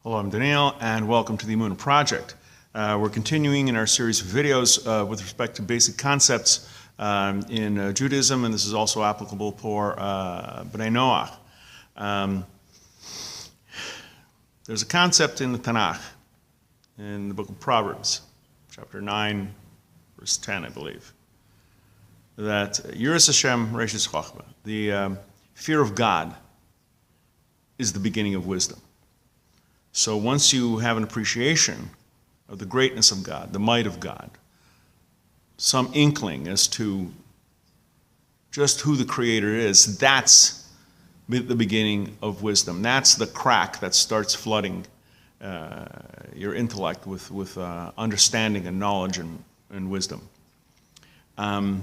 Hello, I'm Daniel, and welcome to the Emunah project. We're continuing in our series of videos with respect to basic concepts in Judaism, and this is also applicable for Bnei Noach. There's a concept in the Tanakh, in the book of Proverbs, chapter 9, verse 10, I believe, that Yiras HaShem Reishis Chochmah, the fear of God, is the beginning of wisdom. So once you have an appreciation of the greatness of God, the might of God, some inkling as to just who the Creator is, that's the beginning of wisdom. That's the crack that starts flooding your intellect with understanding and knowledge and wisdom. The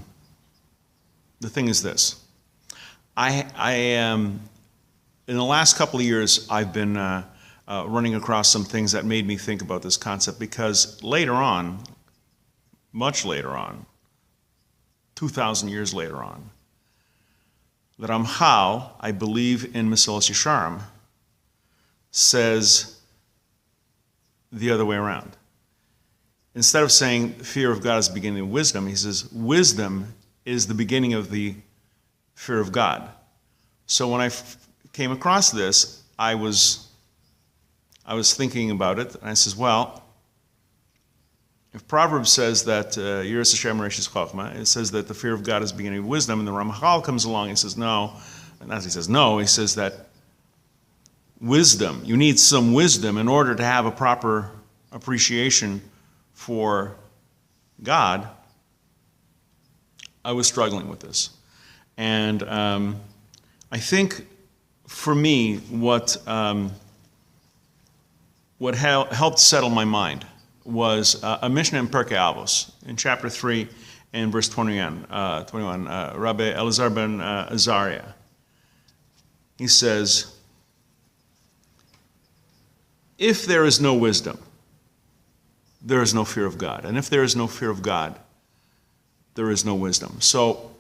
thing is this. In the last couple of years, I've been running across some things that made me think about this concept, because later on, much later on, 2,000 years later on, the Ramchal, I believe in Mesilas Yesharim, says the other way around. Instead of saying fear of God is the beginning of wisdom, he says wisdom is the beginning of the fear of God. So when I came across this, I was thinking about it, and I says, well, if Proverbs says that Yiras HaShem Reishis Chochmah, it says that the fear of God is the beginning of wisdom, and the Ramchal comes along and says no, and as he says no, he says that wisdom, you need some wisdom in order to have a proper appreciation for God. I was struggling with this. And I think for me, what helped settle my mind was a Mishnah in Pirkei Avos, in chapter 3 and verse 21, Rabbi Elazar ben Azariah. He says, if there is no wisdom, there is no fear of God. And if there is no fear of God, there is no wisdom. So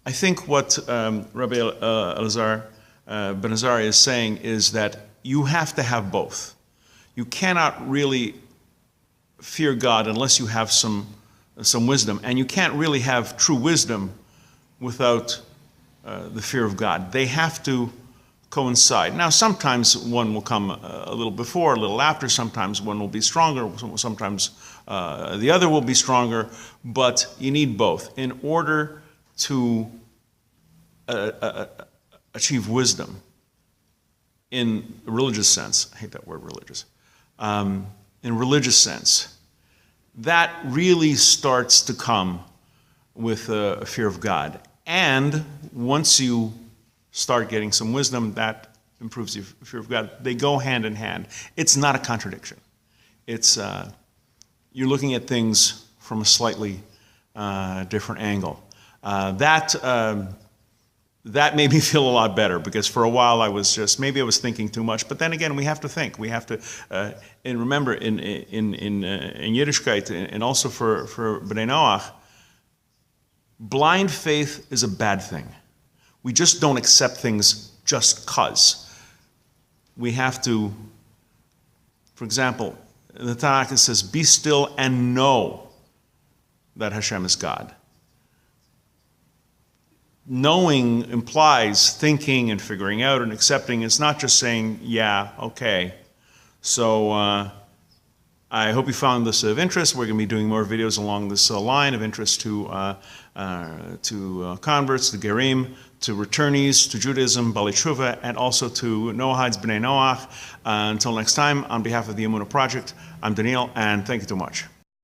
I think what Rabbi Elazar ben Azariah is saying is that you have to have both. You cannot really fear God unless you have some wisdom, and you can't really have true wisdom without the fear of God. They have to coincide. Now, sometimes one will come a little before, a little after. Sometimes one will be stronger. Sometimes the other will be stronger. But you need both in order to achieve wisdom in a religious sense. I hate that word, religious. In religious sense, that really starts to come with a fear of God. And once you start getting some wisdom, that improves your fear of God. They go hand in hand. It's not a contradiction. It's you're looking at things from a slightly different angle. That made me feel a lot better, because for a while I was maybe I was thinking too much. But then again, we have to think. We have to, and remember, in Yiddishkeit, and also for Bnei Noach, blind faith is a bad thing. We just don't accept things just 'cause. We have to, for example, in the Tanakh it says, "Be still and know that HaShem is God." Knowing implies thinking and figuring out and accepting. It's not just saying, yeah, okay. So I hope you found this of interest. We're going to be doing more videos along this line of interest to converts, to Gerim, to Returnees, to Judaism, Baalei Tshuva, and also to Noahides, Bnei Noach. Until next time, on behalf of the Emunah project, I'm Daniel, and thank you so much.